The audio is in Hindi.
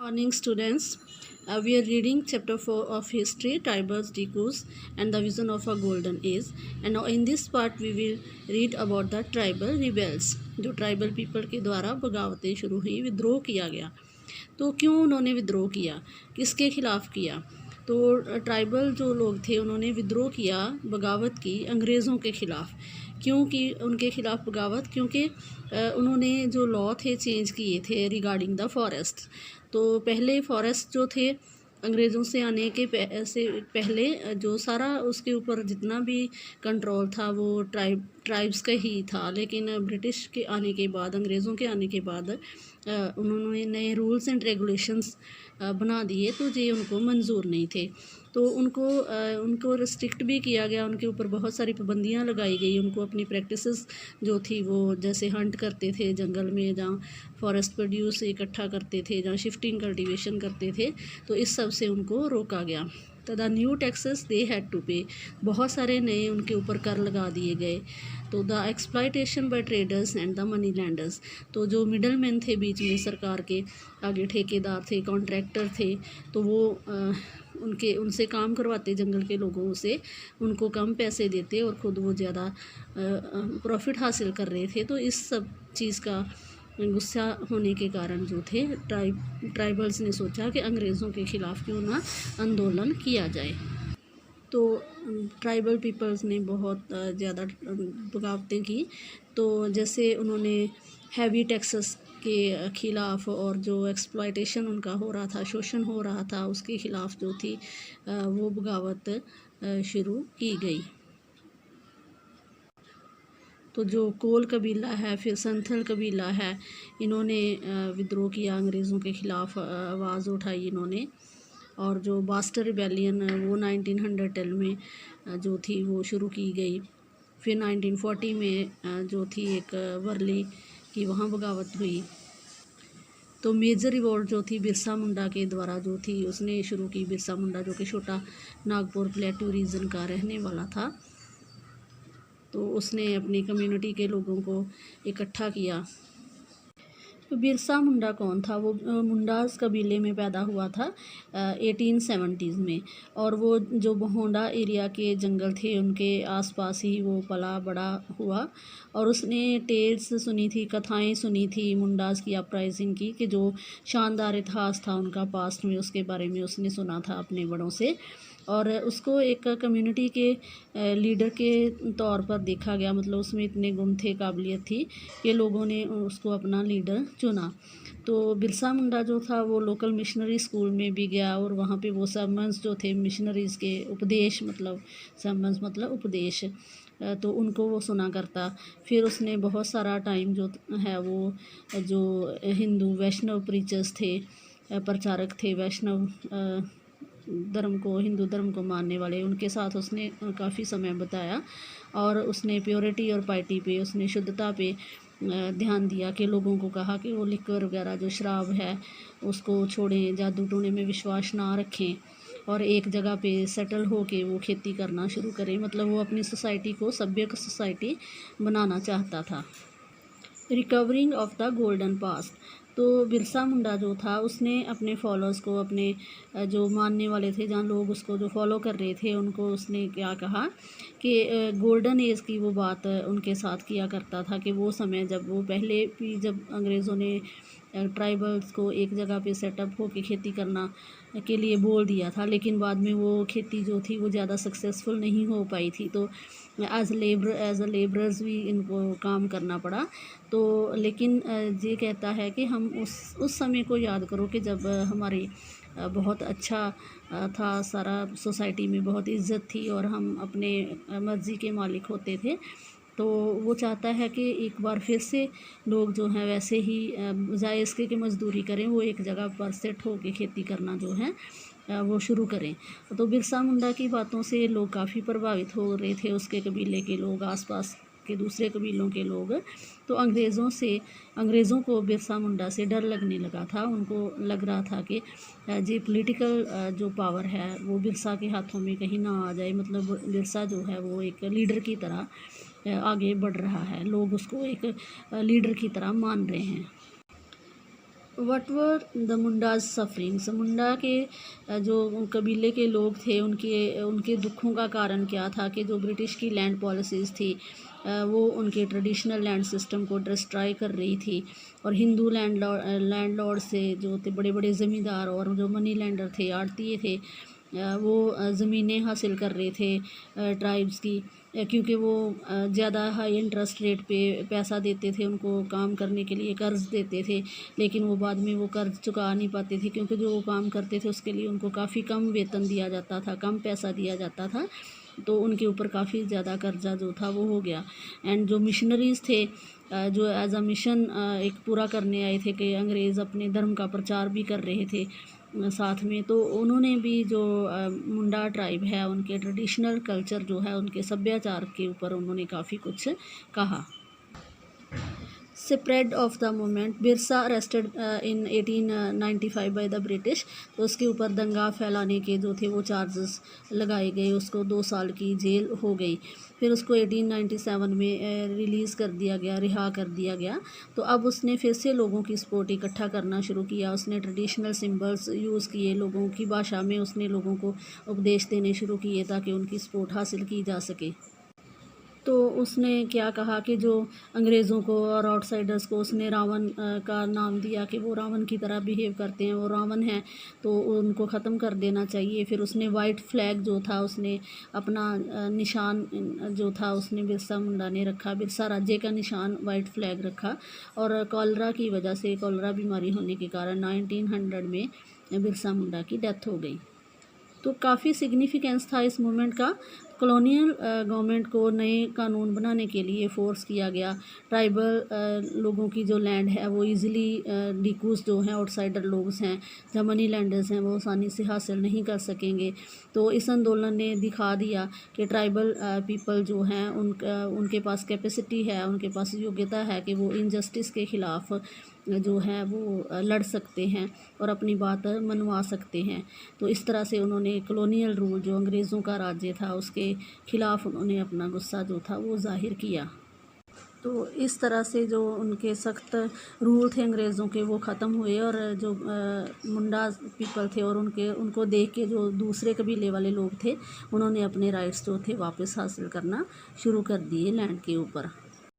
Morning, students. We are reading chapter 4 of history, tribals, Dikus, and the vision of a golden age. And now in this part we will read about the tribal rebels. जो ट्राइबल पीपल के द्वारा बगावतें शुरू हुई, विद्रोह किया गया। तो क्यों उन्होंने विद्रोह किया, किसके खिलाफ किया? तो ट्राइबल जो लोग थे उन्होंने विद्रोह किया, बगावत की अंग्रेज़ों के ख़िलाफ़। क्यों की उनके ख़िलाफ़ बगावत? क्योंकि उन्होंने जो लॉ थे चेंज किए थे रिगार्डिंग द फॉरेस्ट। तो पहले फॉरेस्ट जो थे अंग्रेज़ों से आने के से पहले जो सारा उसके ऊपर जितना भी कंट्रोल था वो ट्राइब्स का ही था। लेकिन ब्रिटिश के आने के बाद, अंग्रेज़ों के आने के बाद उन्होंने नए रूल्स एंड रेगुलेशंस बना दिए, तो ये उनको मंजूर नहीं थे। तो उनको रिस्ट्रिक्ट भी किया गया, उनके ऊपर बहुत सारी पाबंदियां लगाई गई। उनको अपनी प्रैक्टिसेस जो थी वो जैसे हंट करते थे जंगल में, जहाँ फॉरेस्ट प्रोड्यूस इकट्ठा करते थे, जहाँ शिफ्टिंग कल्टीवेशन करते थे, तो इस सब से उनको रोका गया। तो the new taxes they had to pay, बहुत सारे नए उनके ऊपर कर लगा दिए गए। तो the exploitation bye traders and the money landers, तो जो मिडल मैन थे बीच में सरकार के, आगे ठेकेदार थे, कॉन्ट्रैक्टर थे, तो वो उनसे काम करवाते जंगल के लोगों से, उनको कम पैसे देते और ख़ुद वो ज़्यादा प्रॉफिट हासिल कर रहे थे। तो इस सब चीज़ का गुस्सा होने के कारण जो थे ट्राइबल्स ने सोचा कि अंग्रेज़ों के ख़िलाफ़ क्यों ना आंदोलन किया जाए। तो ट्राइबल पीपल्स ने बहुत ज़्यादा बगावतें की। तो जैसे उन्होंने हैवी टैक्सेस के ख़िलाफ़ और जो एक्सप्लॉयटेशन उनका हो रहा था, शोषण हो रहा था, उसके ख़िलाफ़ जो थी वो बगावत शुरू की गई। तो जो कोल कबीला है, फिर संथल कबीला है, इन्होंने विद्रोह किया अंग्रेज़ों के ख़िलाफ़, आवाज़ उठाई इन्होंने। और जो बास्टर रिबेलियन वो 1910 में जो थी वो शुरू की गई। फिर 1940 में जो थी एक वर्ली की वहाँ बगावत हुई। तो मेजर रिवोल्ट जो थी बिरसा मुंडा के द्वारा जो थी उसने शुरू की। बिरसा मुंडा जो कि छोटा नागपुर प्लेटू रीजन का रहने वाला था, तो उसने अपनी कम्युनिटी के लोगों को इकट्ठा किया। तो बिरसा मुंडा कौन था? वो मुंडास कबीले में पैदा हुआ था 1870s में, और वो जो बहोंडा एरिया के जंगल थे उनके आसपास ही वो पला बड़ा हुआ। और उसने टेल्स सुनी थी, कथाएं सुनी थी मुंडास की अपराइजिंग की, कि जो शानदार इतिहास था उनका पास्ट में, उसके बारे में उसने सुना था अपने बड़ों से। और उसको एक कम्युनिटी के लीडर के तौर पर देखा गया, मतलब उसमें इतने गुण थे, काबिलियत थी कि लोगों ने उसको अपना लीडर चुना। तो बिरसा मुंडा जो था वो लोकल मिशनरी स्कूल में भी गया, और वहाँ पे वो सरमन्स जो थे मिशनरीज़ के, उपदेश मतलब सरमन्स मतलब उपदेश, तो उनको वो सुना करता। फिर उसने बहुत सारा टाइम जो है वो जो हिंदू वैष्णव प्रीचर्स थे, प्रचारक थे वैष्णव धर्म को, हिंदू धर्म को मानने वाले, उनके साथ उसने काफ़ी समय बिताया। और उसने प्योरिटी और पाइटी पे, उसने शुद्धता पे ध्यान दिया, कि लोगों को कहा कि वो लिक्वर वगैरह जो शराब है उसको छोड़ें, जादू टोने में विश्वास ना रखें, और एक जगह पे सेटल हो के वो खेती करना शुरू करें। मतलब वो अपनी सोसाइटी को सभ्य सोसाइटी बनाना चाहता था। Recovering of the golden past, तो बिरसा मुंडा जो था उसने अपने फॉलोअर्स को, अपने जो मानने वाले थे, जहाँ लोग उसको जो फॉलो कर रहे थे, उनको उसने क्या कहा कि गोल्डन एज की वो बात उनके साथ किया करता था, कि वो समय जब वो पहले भी, जब अंग्रेज़ों ने ट्राइबल्स को एक जगह पे सेटअप होके खेती करना के लिए बोल दिया था, लेकिन बाद में वो खेती जो थी वो ज़्यादा सक्सेसफुल नहीं हो पाई थी। तो एज अ लेबरर्स भी इनको काम करना पड़ा। तो लेकिन ये कहता है कि हम उस समय को याद करो कि जब हमारी बहुत अच्छा था, सारा सोसाइटी में बहुत इज़्ज़त थी और हम अपने मर्ज़ी के मालिक होते थे। तो वो चाहता है कि एक बार फिर से लोग जो हैं वैसे ही बजाय इसके कि मज़दूरी करें, वो एक जगह पर सेट हो के खेती करना जो है वो शुरू करें। तो बिरसा मुंडा की बातों से लोग काफ़ी प्रभावित हो रहे थे, उसके कबीले के लोग, आसपास के दूसरे कबीलों के लोग। तो अंग्रेज़ों को बिरसा मुंडा से डर लगने लगा था। उनको लग रहा था कि जी पॉलिटिकल जो पावर है वो बिरसा के हाथों में कहीं ना आ जाए। मतलब बिरसा जो है वो एक लीडर की तरह आगे बढ़ रहा है, लोग उसको एक लीडर की तरह मान रहे हैं। What were the Mundas sufferings, Munda के जो कबीले के लोग थे उनके उनके दुखों का कारण क्या था कि जो ब्रिटिश की लैंड पॉलिसीज़ थी वो उनके ट्रेडिशनल लैंड सिस्टम को डिस्ट्रॉय कर रही थी। और हिंदू लैंडलॉर्ड से जो थे बड़े बड़े ज़मींदार और जो मनी लैंडर थे, आड़तीए थे, वो ज़मीनें हासिल कर रहे थे ट्राइब्स की, क्योंकि वो ज़्यादा हाई इंटरेस्ट रेट पे पैसा देते थे उनको काम करने के लिए, कर्ज़ देते थे, लेकिन वो बाद में वो कर्ज़ चुका नहीं पाते थे, क्योंकि जो वो काम करते थे उसके लिए उनको काफ़ी कम वेतन दिया जाता था, कम पैसा दिया जाता था, तो उनके ऊपर काफ़ी ज़्यादा कर्जा जो था वो हो गया। एंड जो मिशनरीज़ थे जो एज अ मिशन एक पूरा करने आए थे कि अंग्रेज़ अपने धर्म का प्रचार भी कर रहे थे साथ में, तो उन्होंने भी जो मुंडा ट्राइब है उनके ट्रेडिशनल कल्चर जो है, उनके सभ्याचार के ऊपर उन्होंने काफ़ी कुछ कहा। Spread of the movement, Birsa arrested in 1895 by the British, तो उसके ऊपर दंगा फैलाने के जो थे वो चार्जेस लगाए गए, उसको 2 साल की जेल हो गई। फिर उसको 1897 में रिलीज़ कर दिया गया, रिहा कर दिया गया। तो अब उसने फिर से लोगों की सपोर्ट इकट्ठा करना शुरू किया, उसने ट्रेडिशनल सिंबल्स यूज़ किए, लोगों की भाषा में उसने लोगों को उपदेश देने शुरू किए ताकि उनकी सपोर्ट हासिल की जा सके। तो उसने क्या कहा कि जो अंग्रेज़ों को और आउटसाइडर्स को उसने रावण का नाम दिया कि वो रावण की तरह बिहेव करते हैं, वो रावण हैं, तो उनको ख़त्म कर देना चाहिए। फिर उसने वाइट फ्लैग जो था उसने अपना निशान जो था उसने बिरसा मुंडा ने रखा, बिरसा राज्य का निशान वाइट फ्लैग रखा। और कॉलरा की वजह से, कॉलरा बीमारी होने के कारण 1900 में बिरसा मुंडा की डेथ हो गई। तो काफ़ी सिग्निफिकेंस था इस मूवमेंट का। कॉलोनियल गवर्नमेंट को नए कानून बनाने के लिए फ़ोर्स किया गया। ट्राइबल लोगों की जो लैंड है वो इजीली डिकूस जो हैं आउटसाइडर लोग हैं, जहाँ मनी लैंडर्स हैं, वो आसानी से हासिल नहीं कर सकेंगे। तो इस आंदोलन ने दिखा दिया कि ट्राइबल पीपल जो हैं उनके पास कैपेसिटी है, उनके पास योग्यता है कि वो इनजस्टिस के ख़िलाफ़ जो है वो लड़ सकते हैं और अपनी बात मनवा सकते हैं। तो इस तरह से उन्होंने कॉलोनियल रूल जो अंग्रेज़ों का राज्य था उसके ख़िलाफ़ उन्होंने अपना गुस्सा जो था वो ज़ाहिर किया। तो इस तरह से जो उनके सख्त रूल थे अंग्रेज़ों के वो ख़त्म हुए, और जो मुंडा पीपल थे और उनको देख के जो दूसरे कबीले वाले लोग थे उन्होंने अपने राइट्स जो थे वापस हासिल करना शुरू कर दिए लैंड के ऊपर।